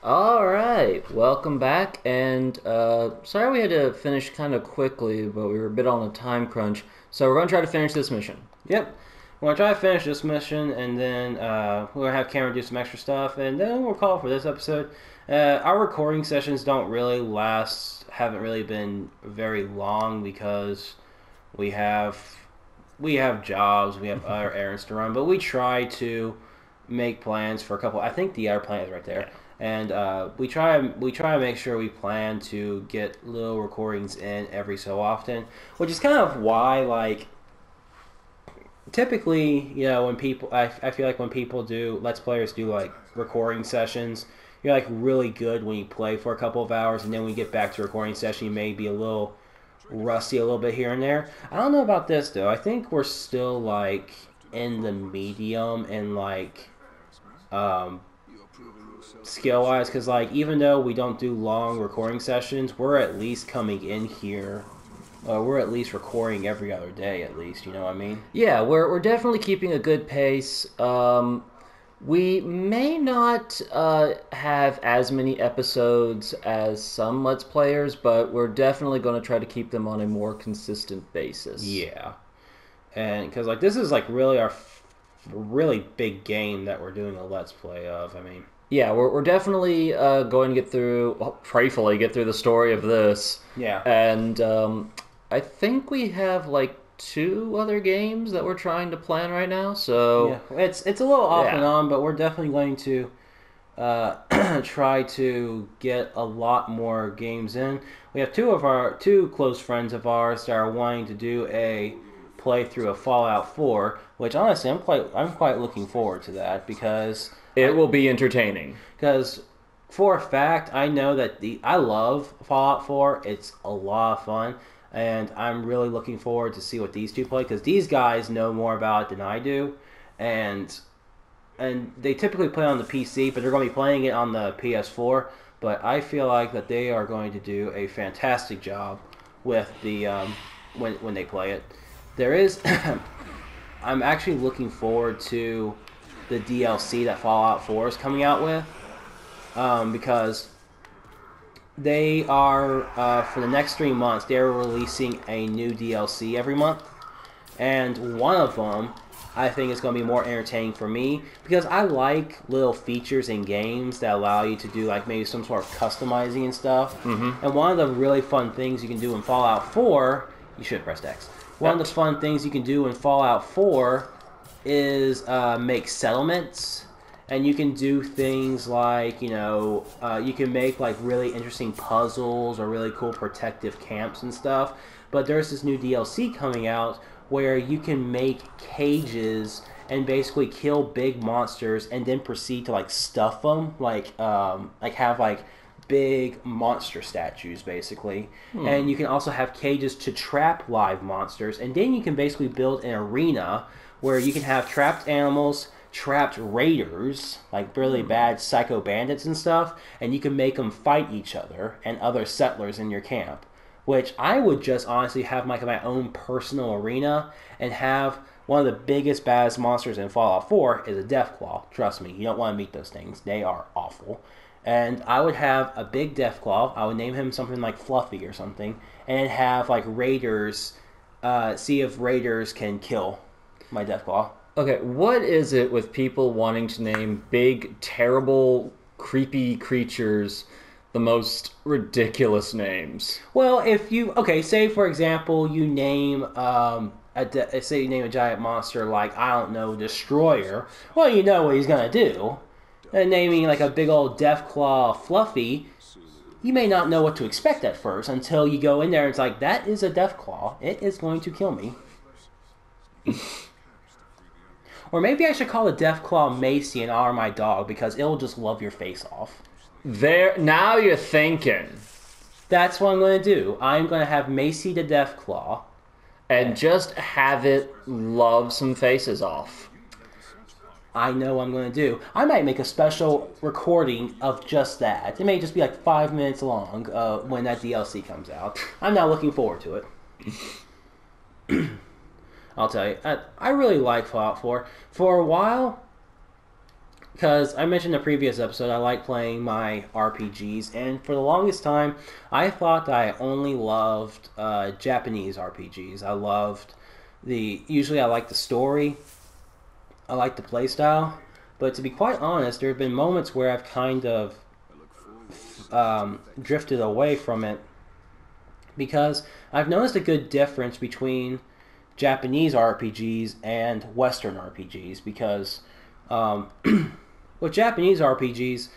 Alright, welcome back, and sorry we had to finish kind of quickly, but we were a bit on a time crunch, so we're going to try to finish this mission. Yep. We're going to try to finish this mission, and then we're going to have Cameron do some extra stuff, and then we'll call for this episode. Our recording sessions don't really haven't really been very long because we have jobs, we have other errands to run, but we try to make plans for a couple. I think the other planet is right there. And we try to make sure we plan to get little recordings in every so often, which is kind of why, like, typically, when people, I feel like when people do, Let's Players do, like, recording sessions, you're, like, really good when you play for a couple of hours, and then when you get back to recording session, you may be a little rusty a little bit here and there. I don't know about this, though. I think we're still, like, in the medium and, like, skill-wise, because, like, even though we don't do long recording sessions, we're at least coming in here. We're at least recording every other day, at least. You know what I mean? Yeah, we're definitely keeping a good pace. We may not have as many episodes as some Let's Players, but we're definitely going to try to keep them on a more consistent basis. Yeah. And because, like, this is, like, really our really big game that we're doing a Let's Play of. I mean... Yeah, we're definitely going to get through, well, prayerfully get through the story of this. Yeah. And I think we have, like, 2 other games that we're trying to plan right now, so... Yeah, it's a little off and on, but we're definitely going to try to get a lot more games in. We have two close friends of ours that are wanting to do a playthrough of Fallout 4, which, honestly, I'm quite looking forward to that, because... It will be entertaining. Because, for a fact, I know that I love Fallout 4. It's a lot of fun. And I'm really looking forward to see what these two play. Because these guys know more about it than I do. And they typically play on the PC, but they're going to be playing it on the PS4. But I feel like that they are going to do a fantastic job with the when they play it. There is... I'm actually looking forward to the DLC that Fallout 4 is coming out with, because they are, for the next 3 months, they're releasing a new DLC every month, and one of them I think is going to be more entertaining for me, because I like little features in games that allow you to do, like, maybe some sort of customizing and stuff. Mm-hmm. And one of the really fun things you can do in Fallout 4, you should have pressed X. One of the fun things you can do in Fallout 4 is make settlements, and you can do things like, you can make, like, really interesting puzzles or really cool protective camps and stuff. But there's this new DLC coming out where you can make cages and basically kill big monsters and then proceed to, like, stuff them, like have, like, big monster statues, basically. And you can also have cages to trap live monsters, and then you can basically build an arena where you can have trapped animals, trapped raiders, like really bad psycho bandits and stuff, and you can make them fight each other and other settlers in your camp. Which I would just honestly have my own personal arena, and have one of the biggest, baddest monsters in Fallout 4 is a Deathclaw. Trust me, you don't want to meet those things. They are awful. And I would have a big Deathclaw. I would name him something like Fluffy or something, and have, like, raiders, see if raiders can kill my Deathclaw. Okay, what is it with people wanting to name big, terrible, creepy creatures the most ridiculous names? Well, if you... Okay, say, for example, you name... say you name a giant monster like, I don't know, Destroyer. Well, you know what he's gonna do. And naming, like, a big old Deathclaw Fluffy, you may not know what to expect at first until you go in there and it's like, that is a Deathclaw. It is going to kill me. Or maybe I should call the Deathclaw Macy and honor my dog, because it'll just love your face off. There, now you're thinking. That's what I'm going to do. I'm going to have Macy the Deathclaw. And just have it love some faces off. I know what I'm going to do. I might make a special recording of just that. It may just be like 5 minutes long when that DLC comes out. I'm now looking forward to it. I'll tell you, I really like Fallout 4. For a while, because I mentioned in the previous episode, I like playing my RPGs, and for the longest time, I thought that I only loved Japanese RPGs. I loved usually I like the story, I like the playstyle, but to be quite honest, there have been moments where I've kind of drifted away from it because I've noticed a good difference between Japanese RPGs and Western RPGs because with Japanese RPGs,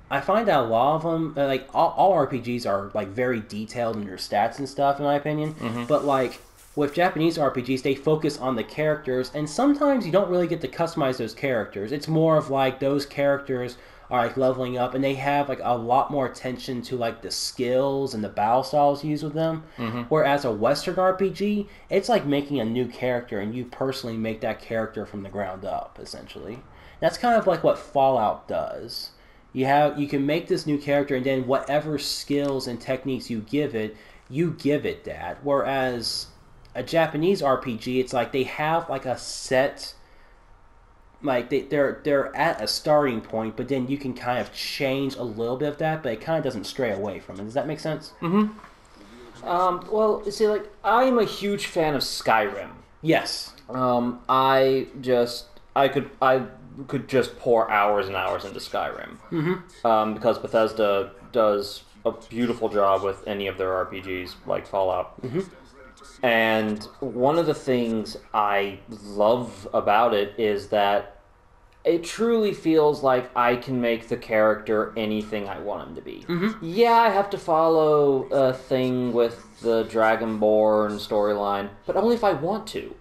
I find that a lot of them, like all RPGs, are like very detailed in their stats and stuff, in my opinion. But like with Japanese RPGs, they focus on the characters, and sometimes you don't really get to customize those characters. It's more of like those characters are like leveling up, and they have like a lot more attention to like the skills and the battle styles used with them. Whereas a Western RPG, it's like making a new character, and you personally make that character from the ground up, essentially. That's kind of like what Fallout does. You can make this new character, and then whatever skills and techniques you give it that. Whereas a Japanese RPG, it's like they have like a set, like they're at a starting point, but then you can kind of change a little bit of that, but it kind of doesn't stray away from it. Does that make sense? Well, see, like, I'm a huge fan of Skyrim. Yes. I could just pour hours and hours into Skyrim. Because Bethesda does a beautiful job with any of their RPGs, like Fallout. And one of the things I love about it is that it truly feels like I can make the character anything I want him to be. Yeah, I have to follow a thing with the Dragonborn storyline, but only if I want to.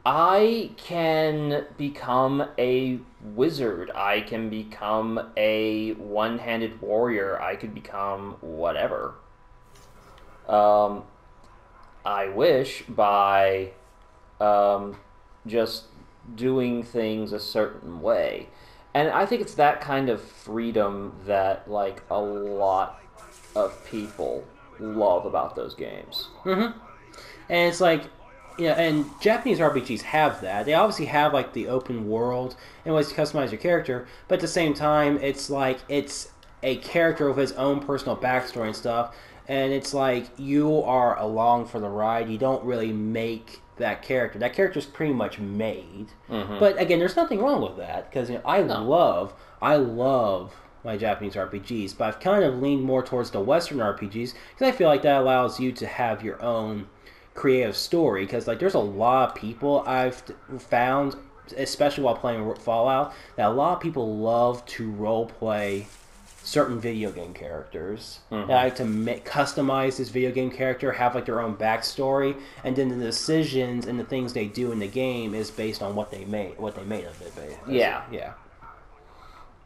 I can become a wizard. I can become a one-handed warrior. I could become whatever. I wish by just doing things a certain way. And I think it's that kind of freedom that like a lot of people love about those games. And it's like, yeah, and Japanese RPGs have that. They obviously have like the open world and ways to customize your character, but at the same time, it's like it's a character with his own personal backstory and stuff. And it's like you are along for the ride. You don't really make that character. That character's pretty much made. But again, there's nothing wrong with that because I love my Japanese RPGs, but I've kind of leaned more towards the Western RPGs because I feel like that allows you to have your own creative story. Because like there's a lot of people I've found, especially while playing Fallout, that a lot of people love to role play certain video game characters. They like to customize this video game character, have like their own backstory, and then the decisions and the things they do in the game is based on what they made of it. Basically. Yeah.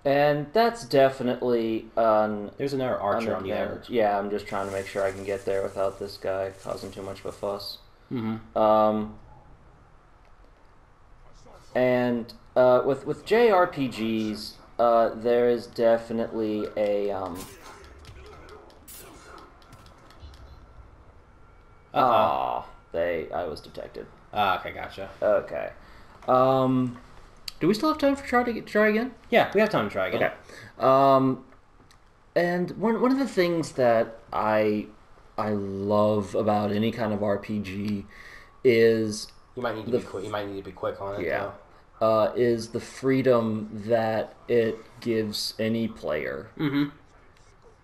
And that's definitely There's another archer on the edge. Yeah, I'm just trying to make sure I can get there without this guy causing too much of a fuss. And with JRPGs, there is definitely a I was detected. Okay, gotcha. Okay. Do we still have time for try again? Yeah, we have time to try again. Okay. And one of the things that I love about any kind of RPG is You might need to be quick. You might need to be quick on it. yeah. Is the freedom that it gives any player.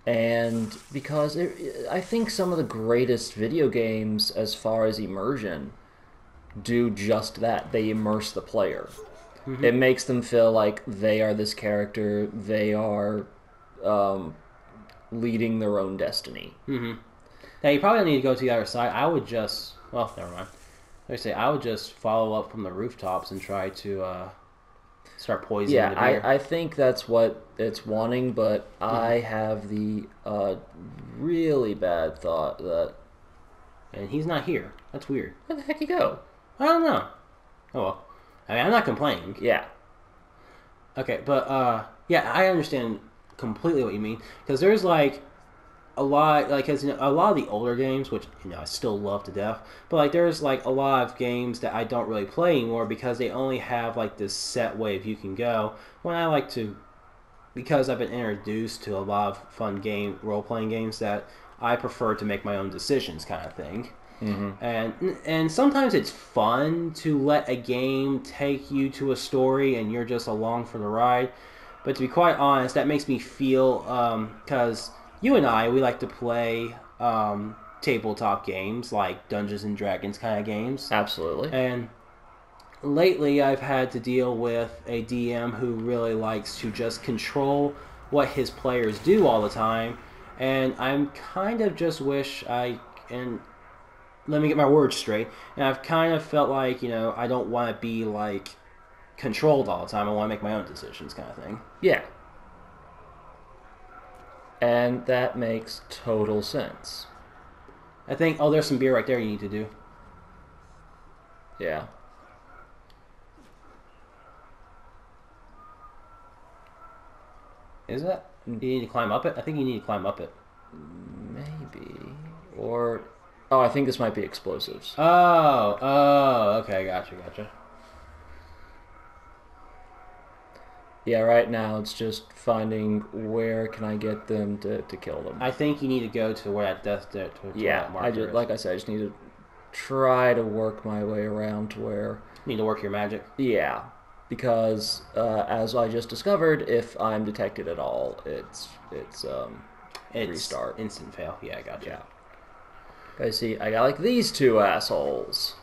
And because I think some of the greatest video games, as far as immersion, do just that. They immerse the player. It makes them feel like they are this character. They are leading their own destiny. Now, you probably need to go to the other side. I would just... Well, never mind. I would just follow up from the rooftops and try to start poisoning the deer. I think that's what it's wanting, but I have the really bad thought that... And he's not here. That's weird. Where the heck you go? I don't know. Oh, well. I mean, I'm not complaining. Yeah. Okay, but, yeah, I understand completely what you mean. Because there's, like... a lot, like, cause a lot of the older games, which I still love to death, but like there's like a lot of games that I don't really play anymore because they only have like this set way you can go. When I like to, because I've been introduced to a lot of fun role playing games that I prefer to make my own decisions, kind of thing. And sometimes it's fun to let a game take you to a story and you're just along for the ride. But to be quite honest, that makes me feel, because you and I, we like to play tabletop games like Dungeons and Dragons kind of games. Absolutely. And lately I've had to deal with a DM who really likes to just control what his players do all the time. And I'm kind of just wish and let me get my words straight. And I've kind of felt like, I don't want to be like controlled all the time. I want to make my own decisions, kind of thing. Yeah. And that makes total sense. I think, there's some beer right there you need to do. Yeah. Is that? Do you need to climb up it? I think you need to climb up it. Maybe. Or... Oh, I think this might be explosives. Okay, gotcha. Yeah, right now it's just finding where can I get them to kill them. I think you need to go to where that death to yeah, that marker is. like I said, I just need to try to work my way around to where... You need to work your magic. Yeah, because as I just discovered, if I'm detected at all, it's restart. Instant fail. Yeah, I gotcha. Yeah. I see, I got like these two assholes.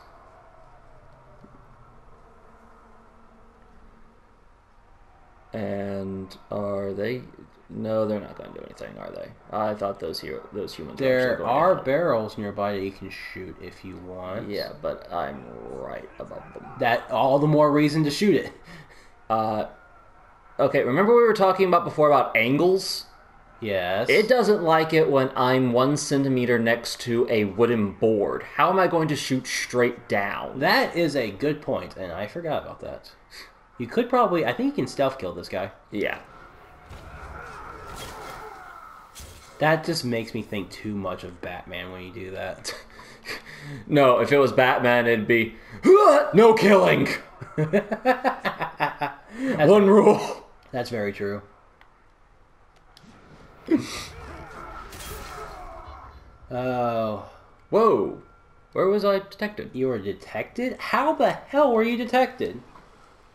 And are they... No, they're not going to do anything, are they? I thought those humans... There are barrels nearby that you can shoot if you want. Yeah, but I'm right above them. That all the more reason to shoot it. Okay, remember we were talking about before about angles? Yes. It doesn't like it when I'm 1 centimeter next to a wooden board. How am I going to shoot straight down? That is a good point, and I forgot about that. You could probably... I think you can stealth kill this guy. Yeah. That just makes me think too much of Batman when you do that. No, if it was Batman, it'd be... No killing! One rule. That's very true. Oh. Whoa. Where was I detected? You were detected? How the hell were you detected?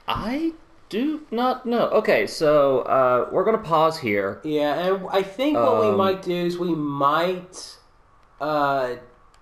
I do not know. Okay, so we're going to pause here. Yeah, and I think what we might do is we might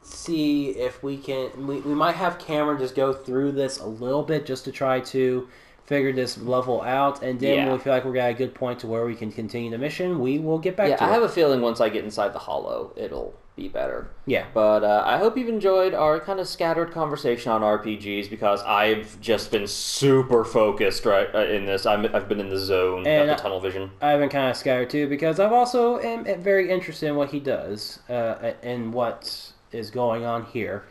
see if we can... We might have Cameron just go through this a little bit just to try to figure this level out, and then when we feel like we're at a good point to where we can continue the mission, we will get back to it. Yeah, I have a feeling once I get inside the hollow, it'll be better. Yeah. But I hope you've enjoyed our kind of scattered conversation on RPGs, because I've just been super focused in this. I've been in the zone, and got the tunnel vision. I've been kind of scattered too, because I've also am very interested in what he does and what is going on here.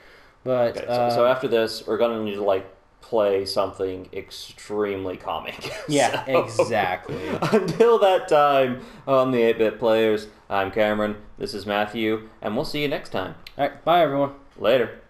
But Okay, so after this, we're going to need to play something extremely calming. Yeah, exactly. Until that time, on the 8-Bit Players, I'm Cameron, this is Matthew, and we'll see you next time. All right, bye everyone. Later.